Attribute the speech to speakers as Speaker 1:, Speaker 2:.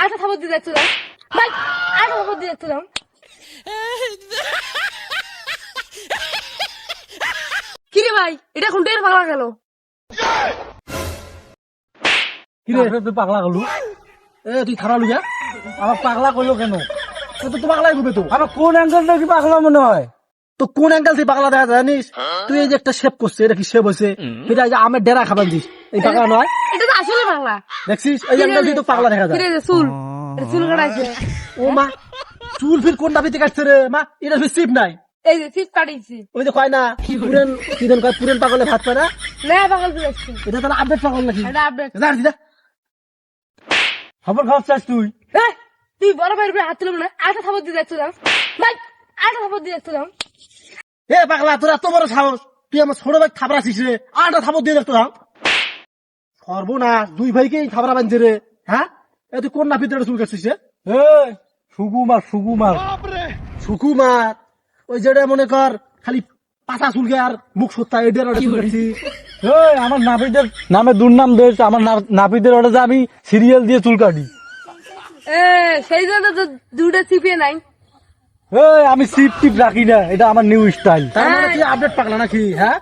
Speaker 1: আটা থাবো দিয়ে যাচ্ছিলাম ভাই, আটা থাবো দিয়ে যাচ্ছিলাম। কিরে ভাই, এটা কোনটা পাগলা গেল?
Speaker 2: কিরে তুই পাগলা গেলু? তুই খারাপ লুজা আমার পাগলা করলো কেন? তো পাগলাই ঘুবে তো আমার কোন অ্যাঙ্গেল দেখি পাগলা মনে হয়? তো কোন অ্যাঙ্গেল থেকে পাগলা দেখা যায় জানিস? তুই এই যে একটা শেপ করছিস, এটা কি শেপ হয়েছে? এটা এই যে আমের ডেরা খাবার দিস, এই পাগলা নয়।
Speaker 1: এটা তো আসলে পাগলা।
Speaker 2: দেখছিস এই অ্যাঙ্গেল দিয়ে তো পাগলা দেখা যায়।
Speaker 1: কিরে যে চুল, এটা চুল কাটাইছে।
Speaker 2: ও মা, চুল ফির কোন দাবিতে কাটছে রে মা? এটা ফির সিপ নাই।
Speaker 1: এই যে চিপ কাটিয়েছি।
Speaker 2: ওই যে কয় না পুরেন কি দেন কয় পুরেন পাগলে ভাত পায় না।
Speaker 1: না পাগল দিয়ে যাচ্ছি,
Speaker 2: এটা তাহলে আপডেট পাগল নাকি?
Speaker 1: এটা আপডেট।
Speaker 2: যা দিদা খবর খাওয়া চাস তুই?
Speaker 1: তুই বড় ভাইয়ের উপরে হাত তুলব না, আটা থাবো দিয়ে যাচ্ছিলাম ভাই, আটা থাবো দিয়ে যাচ্ছিলাম।
Speaker 2: এ পাগলা তোর এত বড় সাহস, তুই আমার ছোট ভাই থাবড়াছিস রে? আটা থাবর দিয়ে দেখতো সর্বনাশ, দুই ভাইকে থাবড়া বানছে রে। হ্যাঁ তুই কোন নাপিতের চুল কাটছিস রে? সুকুমার সুকুমার সুকুমার, ওই যেটা মনে কর খালি পাতা চুলকে আর মুখ সত্তা এদের আমার নাপিতের নামে দুর্নাম দেশ। আমার নাপিতের ওটা যে আমি সিরিয়াল দিয়ে চুল কাটি।
Speaker 1: সেই জন্য তো দুটো চিপিয়ে নাই।
Speaker 2: আমি সিপ টিপ রাখি না, এটা আমার নিউ স্টাইল। তার মানে তুই আপডেট পাগলা নাকি? হ্যাঁ